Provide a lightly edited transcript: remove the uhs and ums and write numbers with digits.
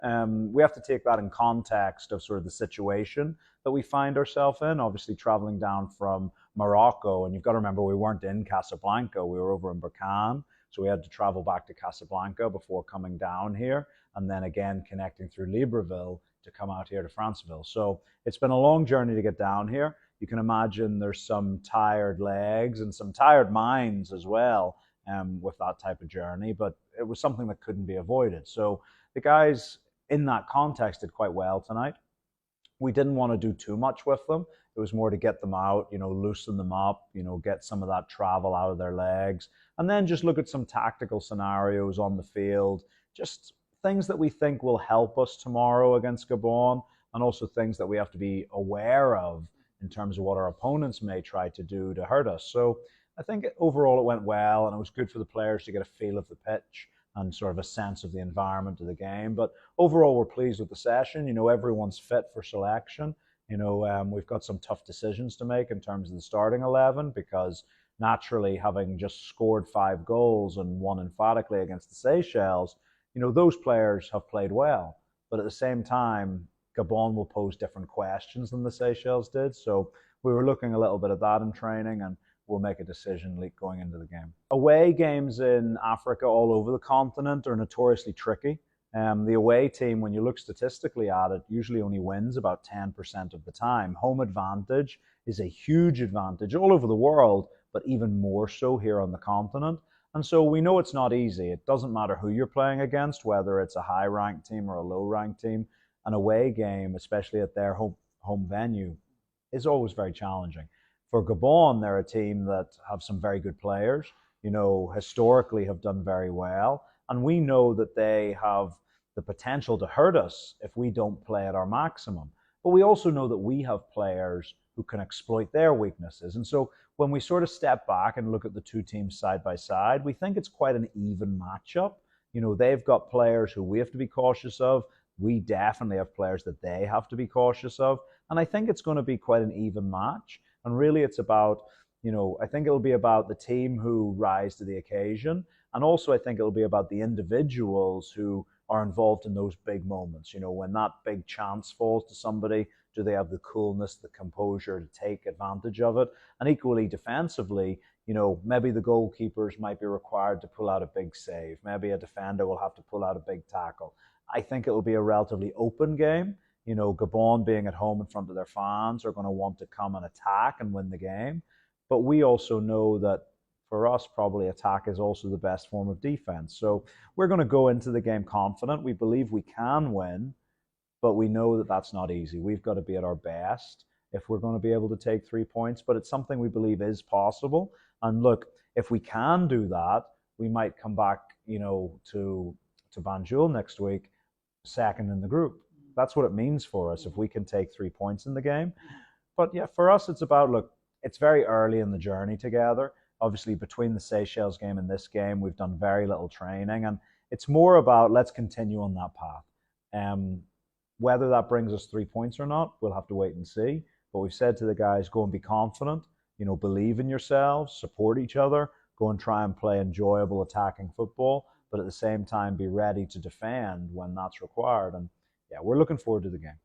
We have to take that in context of sort of the situation that we find ourselves in. Obviously, traveling down from Morocco, and you've got to remember we weren't in Casablanca, we were over in Burkina, so we had to travel back to Casablanca before coming down here, and then again connecting through Libreville to come out here to Franceville. So it's been a long journey to get down here. You can imagine there's some tired legs and some tired minds as well with that type of journey, but it was something that couldn't be avoided. So the guys in that context did quite well tonight. We didn't want to do too much with them. It was more to get them out, loosen them up, get some of that travel out of their legs, and then just look at some tactical scenarios on the field, just things that we think will help us tomorrow against Gabon, and also things that we have to be aware of in terms of what our opponents may try to do to hurt us. So I think overall it went well, and it was good for the players to get a feel of the pitch and sort of a sense of the environment of the game. But overall, we're pleased with the session. Everyone's fit for selection. We've got some tough decisions to make in terms of the starting 11, because naturally, having just scored 5 goals and won emphatically against the Seychelles, those players have played well. But at the same time, Gabon will pose different questions than the Seychelles did. So we were looking a little bit at that in training, and we'll make a decision going into the game. Away games in Africa all over the continent are notoriously tricky. The away team, when you look statistically at it, usually only wins about 10% of the time. Home advantage is a huge advantage all over the world, but even more so here on the continent. And so we know it's not easy. It doesn't matter who you're playing against, whether it's a high-ranked team or a low-ranked team. An away game, especially at their home venue, is always very challenging. For Gabon, they're a team that have some very good players, historically have done very well. And we know that they have the potential to hurt us if we don't play at our maximum. But we also know that we have players who can exploit their weaknesses. And so when we sort of step back and look at the two teams side by side, we think it's quite an even matchup. They've got players who we have to be cautious of. We definitely have players that they have to be cautious of. And I think it's going to be quite an even match. And really it's about, I think it'll be about the team who rise to the occasion. And also I think it'll be about the individuals who are involved in those big moments. When that big chance falls to somebody, do they have the coolness, the composure to take advantage of it? And equally defensively, maybe the goalkeepers might be required to pull out a big save. Maybe a defender will have to pull out a big tackle. I think it will be a relatively open game. Gabon being at home in front of their fans are going to want to come and attack and win the game. But we also know that for us, probably attack is also the best form of defense. So we're going to go into the game confident. We believe we can win, but we know that that's not easy. We've got to be at our best if we're going to be able to take 3 points, but it's something we believe is possible. And look, if we can do that, we might come back, to Banjul next week, second in the group. That's what it means for us if we can take 3 points in the game. But yeah, for us, it's about, look, it's very early in the journey together. Obviously, between the Seychelles game and this game, we've done very little training. And it's more about let's continue on that path. Whether that brings us 3 points or not, we'll have to wait and see. But we've said to the guys, go and be confident, believe in yourselves, support each other, go and try and play enjoyable attacking football, but at the same time be ready to defend when that's required. And yeah, we're looking forward to the game.